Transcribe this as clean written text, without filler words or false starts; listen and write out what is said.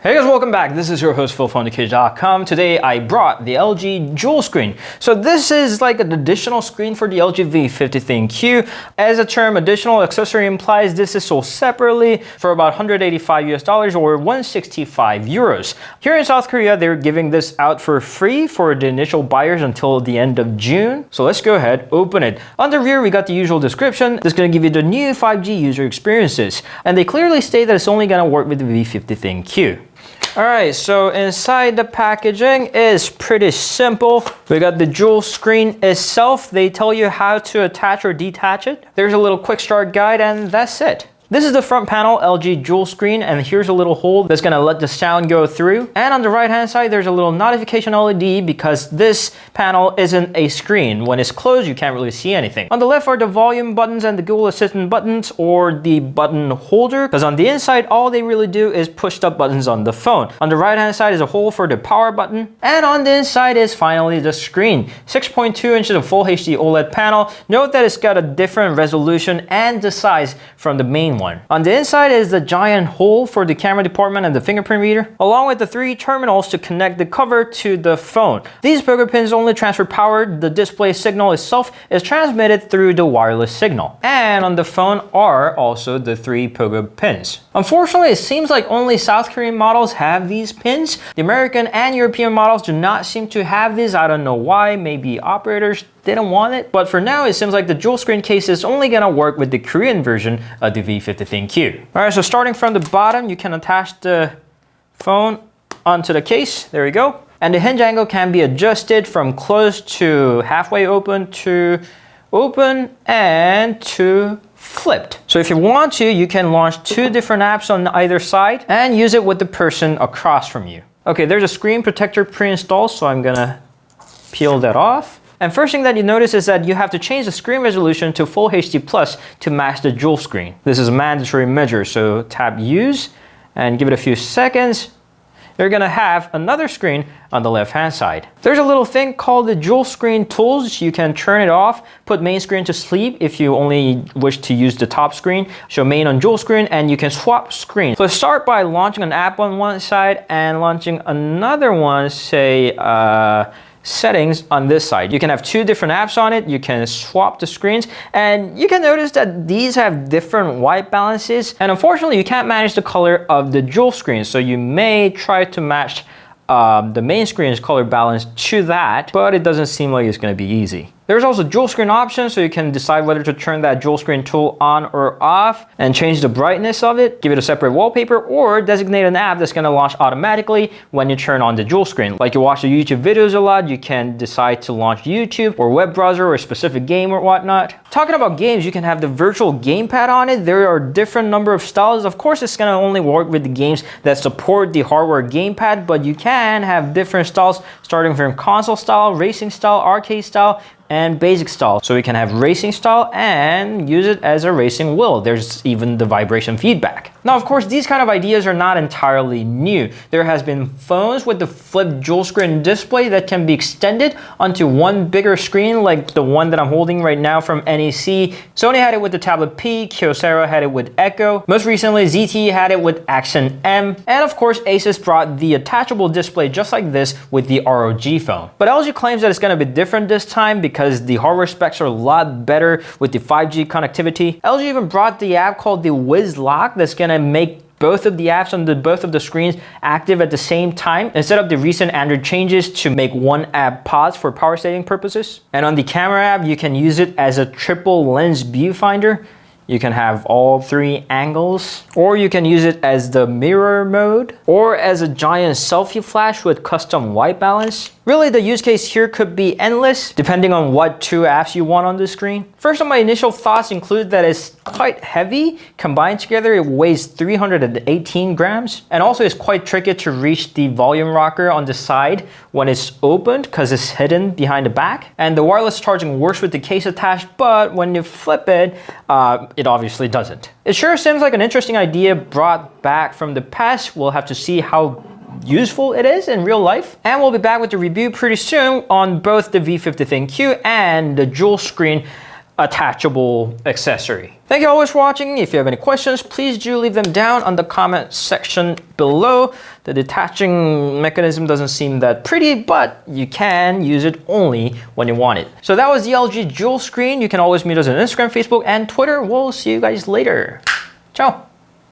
Hey guys, welcome back. This is your host Phil from underKG.com. Today I brought the LG dual screen. So this is like an additional screen for the LG V50 ThinQ. As the term additional accessory implies, this is sold separately for about $185 or 165 euros. Here in South Korea, they're giving this out for free for the initial buyers until the end of June. So let's go ahead, open it. On the rear, we got the usual description. This is going to give you the new 5G user experiences. And they clearly state that it's only going to work with the V50 ThinQ. Alright, so inside the packaging is pretty simple. We got the dual screen itself. They tell you how to attach or detach it. There's a little quick start guide and that's it. This is the front panel, LG dual screen, and here's a little hole that's gonna let the sound go through. And on the right hand side, there's a little notification LED because this panel isn't a screen. When it's closed, you can't really see anything. On the left are the volume buttons and the Google Assistant buttons or the button holder, because on the inside, all they really do is push the buttons on the phone. On the right hand side is a hole for the power button. And on the inside is finally the screen. 6.2 inches of Full HD OLED panel. Note that it's got a different resolution and the size from the main one. On the inside is the giant hole for the camera department and the fingerprint reader, along with the 3 terminals to connect the cover to the phone. These POGO pins only transfer power. The display signal itself is transmitted through the wireless signal. And on the phone are also the 3 POGO pins. Unfortunately, it seems like only South Korean models have these pins. The American and European models do not seem to have these. I don't know why. Maybe operators didn't want it. But for now, it seems like the dual screen case is only gonna work with the Korean version of the V50 ThinQ. Alright, so starting from the bottom, you can attach the phone onto the case. There we go. And the hinge angle can be adjusted from closed to halfway open to open and to flipped. So if you want to, you can launch 2 different apps on either side and use it with the person across from you. Okay, there's a screen protector pre-installed, so I'm gonna peel that off. And first thing that you notice is that you have to change the screen resolution to Full HD Plus to match the dual screen. This is a mandatory measure, so tap Use and give it a few seconds. You're gonna have another screen on the left-hand side. There's a little thing called the dual screen tools. You can turn it off, put main screen to sleep if you only wish to use the top screen, show main on dual screen, and you can swap screens. So start by launching an app on one side and launching another one, say, settings on this side. You can have 2 different apps on it. You can swap the screens, and you can notice that these have different white balances, and unfortunately you can't manage the color of the dual screen, so you may try to match the main screen's color balance to that, but it doesn't seem like it's going to be easy. There's also dual screen options, so you can decide whether to turn that dual screen tool on or off and change the brightness of it, give it a separate wallpaper, or designate an app that's gonna launch automatically when you turn on the dual screen. Like you watch the YouTube videos a lot, you can decide to launch YouTube or web browser or a specific game or whatnot. Talking about games, you can have the virtual gamepad on it. There are different number of styles. Of course, it's gonna only work with the games that support the hardware gamepad, but you can have different styles starting from console style, racing style, arcade style, and basic style. So we can have racing style and use it as a racing wheel. There's even the vibration feedback. Now, of course, these kind of ideas are not entirely new. There has been phones with the flipped dual screen display that can be extended onto one bigger screen, like the one that I'm holding right now from NEC. Sony had it with the Tablet P, Kyocera had it with Echo. Most recently, ZTE had it with Accent M. And of course, Asus brought the attachable display just like this with the ROG phone. But LG claims that it's gonna be different this time because the hardware specs are a lot better with the 5G connectivity. LG even brought the app called the Wiz Lock that's gonna make both of the apps on both of the screens active at the same time instead of the recent Android changes to make one app pause for power saving purposes. And on the camera app, you can use it as a triple lens viewfinder. You can have all 3 angles, or you can use it as the mirror mode, or as a giant selfie flash with custom white balance. Really, the use case here could be endless, depending on what 2 apps you want on the screen. First of my initial thoughts include that it's quite heavy. Combined together, it weighs 318 grams. And also, it's quite tricky to reach the volume rocker on the side when it's opened, because it's hidden behind the back. And the wireless charging works with the case attached, but when you flip it, it obviously doesn't. It sure seems like an interesting idea brought back from the past. We'll have to see how useful it is in real life. And we'll be back with the review pretty soon on both the V50 ThinQ and the dual screen attachable accessory. Thank you always for watching. If you have any questions, please do leave them down on the comment section below. The detaching mechanism doesn't seem that pretty, but you can use it only when you want it. So that was the LG dual screen. You can always meet us on Instagram, Facebook, and Twitter. We'll see you guys later. Ciao.